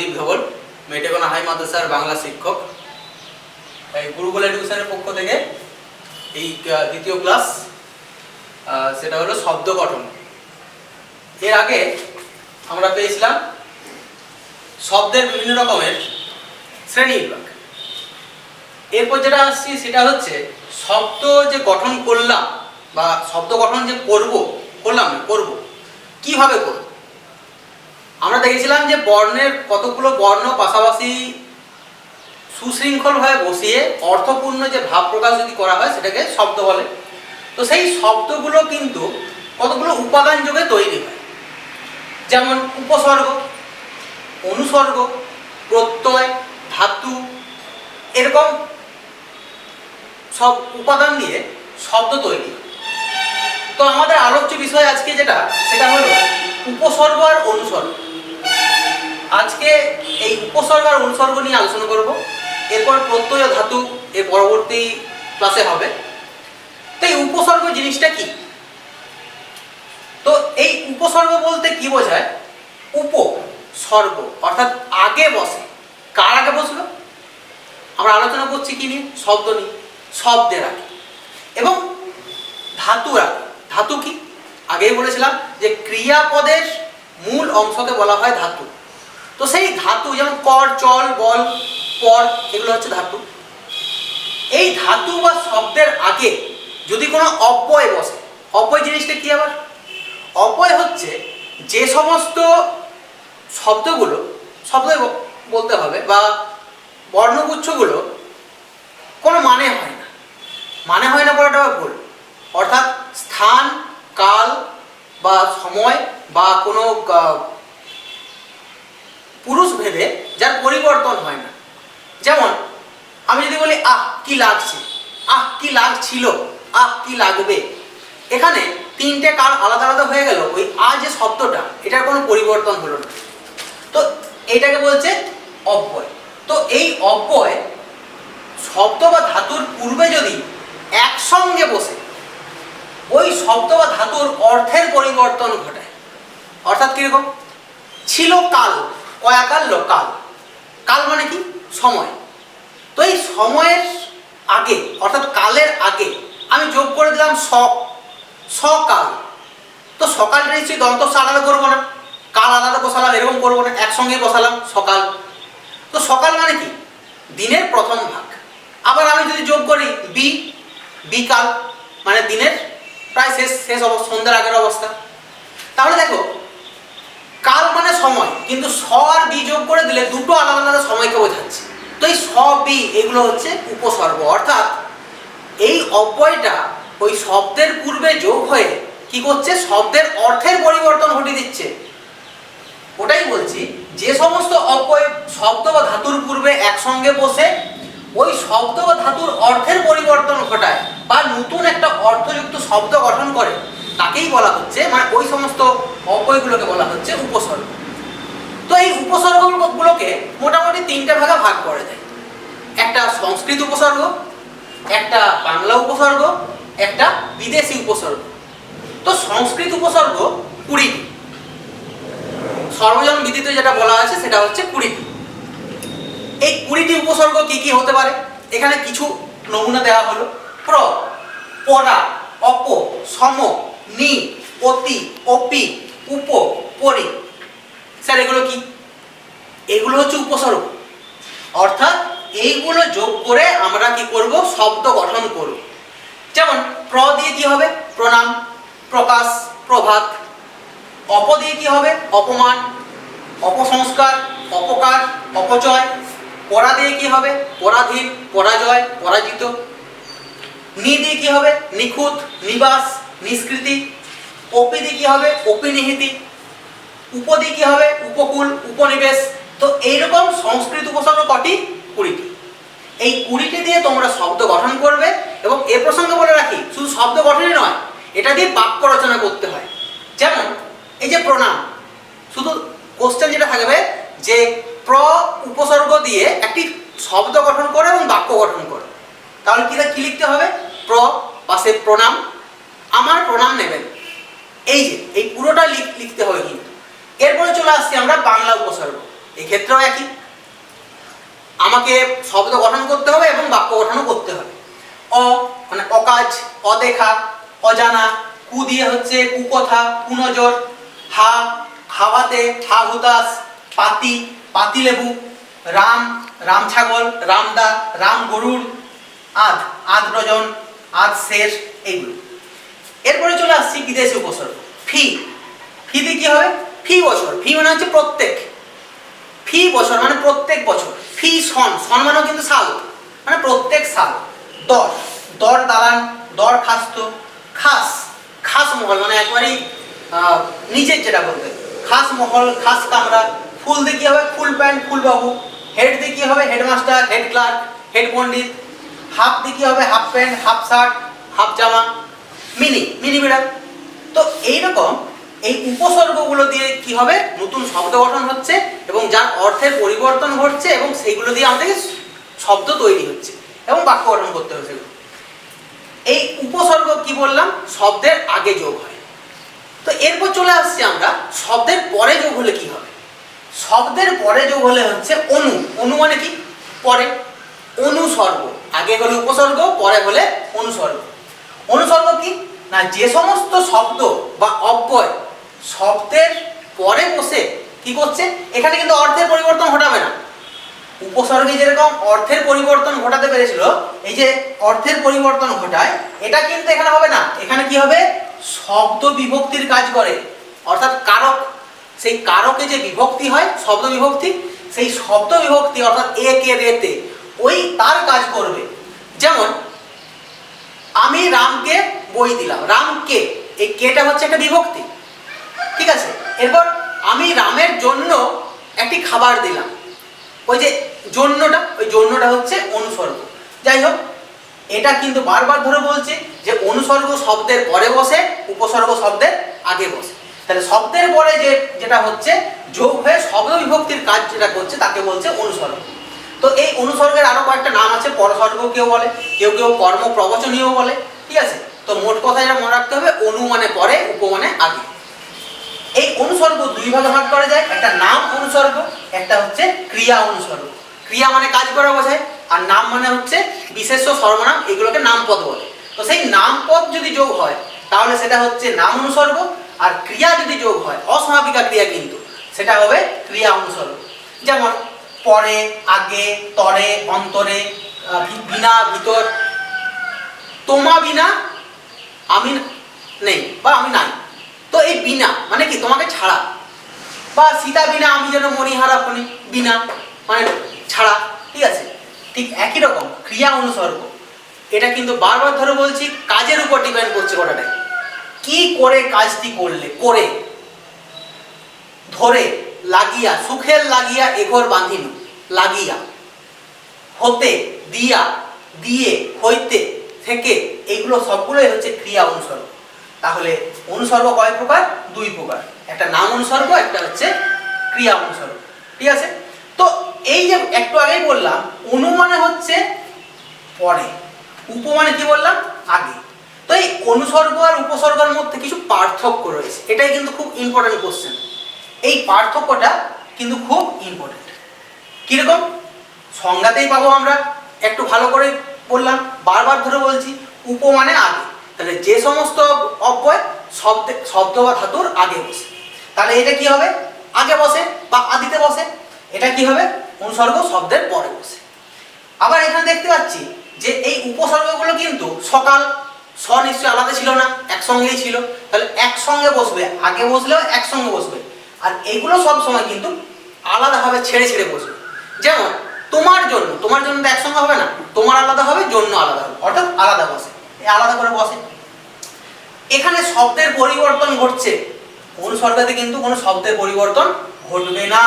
সন্দীপ ধবল, মেটেগোনা high মাদ্রাসার বাংলা শিক্ষক। এই গুরুকুল এডুকেশনের পক্ষ থেকে এই দ্বিতীয় ক্লাস, সেটা হলো শব্দ গঠন। এর আগে আমরা পেয়েছিলাম শব্দের বিভিন্ন রকমের শ্রেণী বিভাগ। এরপর যেটা আসছি সেটা হচ্ছে শব্দ যে গঠন করলাম বা শব্দ গঠন যে করব কিভাবে করব। আমরা দেখেছিলাম যে বর্ণের কতগুলো বর্ণ পাশাপাশি সুশৃঙ্খলভাবে বসিয়ে অর্থপূর্ণ যে ভাব প্রকাশ যদি করা হয় সেটাকে শব্দ বলে। তো সেই শব্দগুলো কিন্তু কতগুলো উপাদান যোগে তৈরি হয়, যেমন উপসর্গ, অনুসর্গ, প্রত্যয়, ধাতু, এরকম সব উপাদান দিয়ে শব্দ তৈরি। তো আমাদের আলোচ্য বিষয় আজকে সেটা হলো উপসর্গ আর অনুসর্গ। আজকে এই উপসর্গ আর অনুসর্গ নিয়ে আলোচনা করব। এরপর প্রত্যয় ও ধাতু এর পরবর্তী ক্লাসে হবে। তো এই উপসর্গ জিনিসটা কি? তো এই উপসর্গ বলতে কি বোঝায়? উপসর্গ অর্থাৎ আগে বসে। কার আগে বসলো? আমরা আলোচনা করছি কি নিয়ে? শব্দ নিয়ে। শব্দের আগে এবং ধাতুর আগে। ধাতু কি? আগেই বলেছিলাম যে ক্রিয়াপদের মূল অংশকে বলা হয় ধাতু। তো সেই ধাতু যেমন কর, চল, বল, পর, এগুলো হচ্ছে ধাতু। এই ধাতু বা শব্দের আগে যদি কোনো অব্যয় বসে, অব্যয় জিনিসটা কি আবার? অব্যয় হচ্ছে যে সমস্ত শব্দগুলো, শব্দ বলতে হবে, বা বর্ণগুচ্ছগুলো কোনো মানে হয় না বলাটা ভুল। অর্থাৎ স্থান, কাল বা সময় বা কোনো পুরুষ ভেদে যার পরিবর্তন হয় না। যেমন আমি যদি বলি আহ কি লাগছে, আহ কি লাগছিল, আহ কি লাগবে, এখানে তিনটে কাল আলাদা আলাদা হয়ে গেল। ওই আ যে শব্দটা, এটার কোনো পরিবর্তন হলো না। তো এইটাকে বলছে অব্যয়। তো এই অব্যয় শব্দ বা ধাতুর পূর্বে যদি একসঙ্গে বসে ওই শব্দ বা ধাতুর অর্থের পরিবর্তন ঘটায়। অর্থাৎ কিরকম? ছিল কাল, কয়াকাল কাল। কাল মানে কি? সময়। তো এই সময়ের আগে অর্থাৎ কালের আগে আমি যোগ করে দিলাম সকাল। তো সকালটা নিশ্চয়ই দন্ত আলাদা করবো না, কাল আলাদা বসালাম, এরকম করবো না, একসঙ্গে বসালাম সকাল। তো সকাল মানে কি? দিনের প্রথম ভাগ। আবার আমি যদি যোগ করি বিকাল, মানে দিনের প্রায় শেষ অবস্থা, সন্ধ্যার আগের অবস্থা। তাহলে দেখো, কাল মানে সময়, কিন্তু স আর বি যোগ করে দিলে দুটো আলাদা আলাদা সময়কে বোঝাচ্ছে। তো এই স বি এগুলো হচ্ছে উপসর্গ। অর্থাৎ এই অব্যয়টা ওই শব্দের পূর্বে যোগ হয়ে কি করছে? শব্দের অর্থের পরিবর্তন ঘটিয়ে দিচ্ছে। ওটাই বলছি, যে সমস্ত অব্যয় শব্দ বা ধাতুর পূর্বে একসঙ্গে বসে ওই শব্দ বা ধাতুর অর্থের পরিবর্তন ঘটায় বা নতুন একটা অর্থযুক্ত শব্দ গঠন করে, তাকেই বলা হচ্ছে, মানে ওই সমস্ত অব্যয়গুলোকে বলা হচ্ছে উপসর্গ। তো এই উপসর্গগুলোকে মোটামুটি তিনটে ভাগে ভাগ করা যায়। একটা সংস্কৃত উপসর্গ, একটা বাংলা উপসর্গ, একটা বিদেশি উপসর্গ। তো সংস্কৃত উপসর্গ 20টি, সর্বজন বিদিত যেটা বলা আছে সেটা হচ্ছে 20টি। এই 20টি উপসর্গ কি কি হতে পারে? এখানে কিছু নমুনা দেওয়া হলো। পরা, অপ, সম, নি, অতি, অপি, উপ, পরি। স্যার এগুলো কি? এগুলো হচ্ছে উপসর্গ। অর্থাৎ এইগুলো যোগ করে আমরা কি করব? শব্দ গঠন করব। যেমন প্র দিয়ে কি হবে? প্রণাম, প্রকাশ, প্রভাত। অপ দিয়ে কি হবে? অপমান, অপসংস্কার, অপকার, অপচয়। পরা দিয়ে কি হবে? পরাধীন, পরাজয়, পরাজিত। নি দিয়ে কি হবে? নিখুঁত, নিবাস, নিষ্কৃতি। অপি দিয়ে কি হবে? অপিনিহিতি। উপ দিয়ে কি হবে? উপকূল, উপনিবেশ। তো এইরকম সংস্কৃত উপসর্গ কটি? 20টি। এই 20টি দিয়ে তোমরা শব্দ গঠন করবে। এবং এ প্রসঙ্গে বলে রাখি, শুধু শব্দ গঠনই নয়, এটা দিয়ে বাক্য রচনা করতে হয়। যেমন এই যে প্রণাম, শুধু কোশ্চেন যেটা থাকবে যে প্র উপসর্গ দিয়ে একটি শব্দ গঠন করে এবং বাক্য গঠন করে। তাহলে কি লিখতে হবে? প্র পাশে প্রণাম, আমার প্রণাম নেবেন। এই যে এই পুরোটা লিখতে হবে কিন্তু। এরপরে চলে আসছি আমরা বাংলা উপসর্গ। এক্ষেত্রেও একই, আমাকে শব্দ গঠন করতে হবে এবং বাক্য গঠনও করতে হবে। অ মানে অকাজ, অদেখা, অজানা, কু দিয়ে হচ্ছে কুকথা, কুনজর, হা হাওয়াতে, হা হুতাশ, পাতি পাতিলেবু, রাম রাম ছাগল, রামদা রাম গরুর, আধ আধ ডজন, আধ শেষ, এইগুলো। এরপরে চলে আসছি বিদেশি উপসর্গ। ফি, ফি দিয়ে কি হবে? ফি বছর, ফি মানে হচ্ছে প্রত্যেক, ফি বছর মানে প্রত্যেক বছর। ফি সন, সন মানেও কিন্তু সাল, মানে প্রত্যেক সাল। দর, দর দালান, দর খাস্ত, খাস, খাস মহল মানে একবারেই নিজের যেটা বলতে, খাস মহল, খাস কামরা। ফুল দিয়ে কি হবে? Full pant, ফুলবাবু। হেড দিয়ে কি হবে? হেডমাস্টার, হেড ক্লার্ক, হেড পণ্ডিত। হাফ দিয়ে কি হবে? Half pant, half shirt, half জামা। মিনি, মিনি বিড়াল। তো এইরকম এই উপসর্গগুলো দিয়ে কি হবে? নতুন শব্দ গঠন হচ্ছে এবং যার অর্থের পরিবর্তন ঘটছে এবং সেইগুলো দিয়ে আমাদের শব্দ তৈরি হচ্ছে এবং বাক্য গঠন করতে হচ্ছে। এই উপসর্গ কি বললাম? শব্দের আগে যোগ হয়। তো এরপর চলে আসছি আমরা শব্দের পরে যোগ হলে কি হবে। শব্দের পরে যোগ হলে হচ্ছে অনু। অনু মানে কি? পরে। অনুসর্গ, আগে হলে উপসর্গ, পরে হলে অনুসর্গ। অনুসর্গ কি না, যে সমস্ত শব্দ বা অব্যয় শব্দের পরে বসে কি করছে, এখানে কিন্তু অর্থের পরিবর্তন ঘটাবে না। উপসর্গে যেরকম অর্থের পরিবর্তন ঘটাতে পেরেছিল, এই যে অর্থের পরিবর্তন ঘটায়, এটা কিন্তু এখানে হবে না। এখানে কি হবে? শব্দ বিভক্তির কাজ করে, অর্থাৎ কারক। সেই কারকে যে বিভক্তি হয়, শব্দ বিভক্তি, সেই শব্দ বিভক্তি অর্থাৎ এ কে রেতে ওই তার কাজ করবে। যেমন আমি রামকে বই দিলাম, রামকে, এই কেটা হচ্ছে একটা বিভক্তি, ঠিক আছে। এরপর আমি রামের জন্য একটি খাবার দিলাম, ওই যে জন্যটা, ওই জন্যটা হচ্ছে অনুসর্গ। যাই হোক, এটা কিন্তু বারবার ধরে বলছে যে অনুসর্গ শব্দের পরে বসে, উপসর্গ শব্দের আগে বসে। তাহলে শব্দের পরে যেটা হচ্ছে যোগ হয়ে শব্দ বিভক্তির কাজ যেটা করছে তাকে বলছে অনুসর্গ। তো এই অনুসর্গের আরো কয়েকটা নাম আছে, পরসর্গ কেউ বলে, কেউ কেউ কর্ম প্রবচনীয় বলে, ঠিক আছে। তো মোট কথা যেটা মনে রাখতে হবে, অনু মানে পরে, উপ মানে আগে। এই অনুসর্গ দুই ভাগে ভাগ করা যায়, একটা নাম অনুসর্গ, একটা হচ্ছে ক্রিয়া অনুসর্গ। ক্রিয়া মানে কাজ করা বোঝায়, আর নাম মানে হচ্ছে বিশেষ্য সর্বনাম, এগুলোকে নামপদ বলে। তো সেই নামপদ যদি যোগ হয় তাহলে সেটা হচ্ছে নাম অনুসর্গ, আর ক্রিয়া যদি যোগ হয়, অসমাপিকা ক্রিয়া কিন্তু, সেটা হবে ক্রিয়া অনুসর্গ। যেমন পরে, আগে, তরে, অন্তরে, বিনা, ভিতর। তোমা বিনা আমি নেই বা আমি নাই। তো এই বিনা মানে কি? তোমাকে ছাড়া। বা সীতা বিনা আমি যেন মণিহারা ফণি, বিনা মানে ছাড়া, ঠিক আছে। ঠিক একই রকম ক্রিয়া অনুসর্গ, এটা কিন্তু বারবার ধরে বলছি কাজের উপর ডিপেন্ড করছে গোটাটাই। কি করে কাজটি করলে, করে, ধরে, লাগিয়া, সুখের লাগিয়া এঘর বাঁধিনু, লাগিয়া, হতে, দিয়া, দিয়ে, হইতে, থেকে, এইগুলো সবগুলোই হচ্ছে ক্রিয়া অনুসর্গ। তাহলে অনুসর্গ কয় প্রকার? দুই প্রকার, একটা নাম অনুসর্গ, একটা হচ্ছে ক্রিয়া অনুসর্গ, ঠিক আছে। তো এই যে একটু আগেই বললাম, অনু মানে হচ্ছে পরে, উপ মানে কি বললাম? আগে। তো এই অনুসর্গ আর উপসর্গের মধ্যে কিছু পার্থক্য রয়েছে, এটাই কিন্তু খুব ইম্পর্টেন্ট কোশ্চেন। এই পার্থক্যটা কিন্তু খুব ইম্পর্টেন্ট। কিরকম? সংজ্ঞাতেই পাবো আমরা, একটু ভালো করে বললাম, বারবার ধরে বলছি, উপ মানে আগে। তাহলে যে সমস্ত অব্যয় শব্দ বা ধাতুর আগে বসে, তাহলে এটা কি হবে? আগে বসে বা আদিতে বসে। এটা কি হবে? অনুসর্গ শব্দের পরে বসে। আবার এখানে দেখতে পাচ্ছি যে এই উপসর্গগুলো কিন্তু সকাল, স নিশ্চয়ই আলাদা ছিল না, একসঙ্গেই ছিল। তাহলে একসঙ্গে বসবে, আগে বসলেও একসঙ্গে বসবে। আর এইগুলো সব সময় কিন্তু আলাদাভাবে ছেড়ে ছেড়ে বসবে। যেমন তোমার জন্য, তোমার জন্য তো একসঙ্গে হবে না, তোমার আলাদা হবে, জন্য আলাদা হবে, অর্থাৎ আলাদা বসে, আলাদা করে বসে। এখানে শব্দের পরিবর্তন ঘটছে, অনুসর্গতে কিন্তু কোনো শব্দের পরিবর্তন ঘটবে না।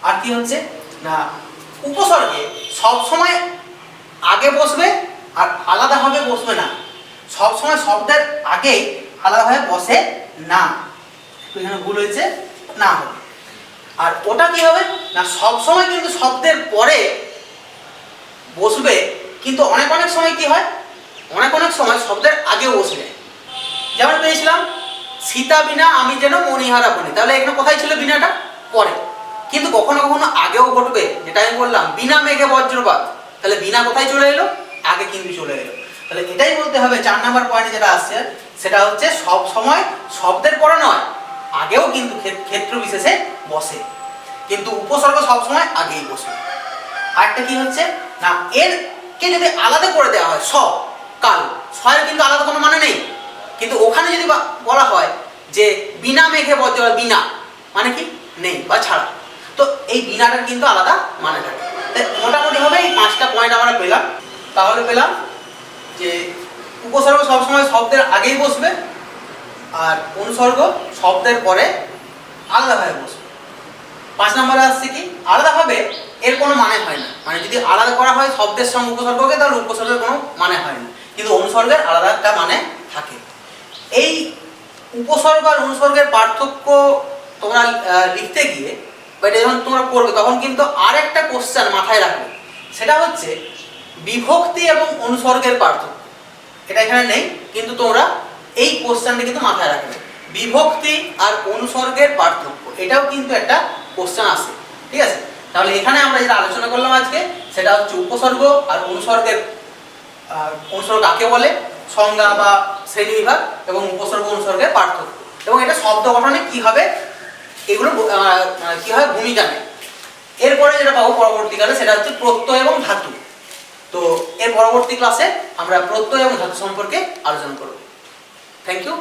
আর কি হচ্ছে না, উপসর্গে সব সময় আগে বসবে আর আলাদাভাবে বসবে না, সব সময় শব্দের আগেই আলাদাভাবে বসে না। এখানে ভুল হয়েছে, না হবে। আর ওটা কি হবে না, সব সময় কিন্তু শব্দের পরে বসবে, কিন্তু অনেক অনেক সময় কি হয়, অনেক অনেক সময় শব্দের আগে বসবে। যেমন পেয়েছিলাম সীতা বিনা আমি যেন মণিহারা ফণি, তাহলে এখানে কোথায় ছিল বিনাটা? পরে। কিন্তু কখনো কখনো আগেও ঘটবে, যেটা আমি বললাম বিনা মেঘে বজ্রপাত। তাহলে বিনা কোথায় চলে এলো, আগে কিন্তু চলে এলো। তাহলে এটাই বলতে হবে 4 নম্বর পয়েন্টে যেটা আসছে সেটা হচ্ছে সব সময় শব্দের পরে নয়, আগেও কিন্তু ক্ষেত্র বিশেষে বসে, কিন্তু উপসর্গ সবসময় আগেই বসে। আরেকটা কি হচ্ছে না, এর কে যদি আলাদা করে দেওয়া হয় স কাল, সয়ের কিন্তু আলাদা কোনো মানে নেই, কিন্তু ওখানে যদি বলা হয় যে বিনা মেঘে বজ্রপাত, বিনা মানে কি নেই বা ছাড়া, তো এই বিনাটার কিন্তু আলাদা মানে থাকে। মোটামুটি হবে এই 5টা পয়েন্ট আমরা পেলাম। তাহলে পেলাম যে উপসর্গ সবসময় শব্দের আগেই বসবে, আর অনুসর্গ শব্দের পরে আলাদাভাবে বসবে। 5 নম্বরে আসছে কি, আলাদাভাবে এর কোনো মানে হয় না, মানে যদি আলাদা করা হয় শব্দের সঙ্গে উপসর্গকে তাহলে উপসর্গের কোনো মানে হয় না, কিন্তু অনুসর্গের আলাদা একটা মানে থাকে। এই উপসর্গ আর অনুসর্গের পার্থক্য তোমরা লিখতে গিয়ে বা এটা যখন তোমরা করবে তখন কিন্তু আরেকটা কোশ্চেন মাথায় রাখবে, সেটা হচ্ছে বিভক্তি এবং অনুসর্গের পার্থক্য। এটা এখানে নেই, কিন্তু তোমরা এই কোশ্চেনটা কিন্তু মাথায় রাখবে, বিভক্তি আর অনুসর্গের পার্থক্য, এটাও কিন্তু একটা কোশ্চেন আসে। ঠিক আছে, তাহলে এখানে আমরা যেটা আলোচনা করলাম আজকে সেটা হচ্ছে উপসর্গ আর অনুসর্গের, অনুসর্গ কাকে বলে, সংজ্ঞা বা শ্রেণীবিভাগ, এবং উপসর্গ অনুসর্গের পার্থক্য, এবং এটা শব্দ গঠনে কি হবে এগুলো কি হয় ভূমিকা নেয়। এরপরে যেটা পাবো পরবর্তীকালে সেটা হচ্ছে প্রত্যয় এবং ধাতু। তো এর পরবর্তী ক্লাসে আমরা প্রত্যয় এবং ধাতু সম্পর্কে আলোচনা করব। Thank you.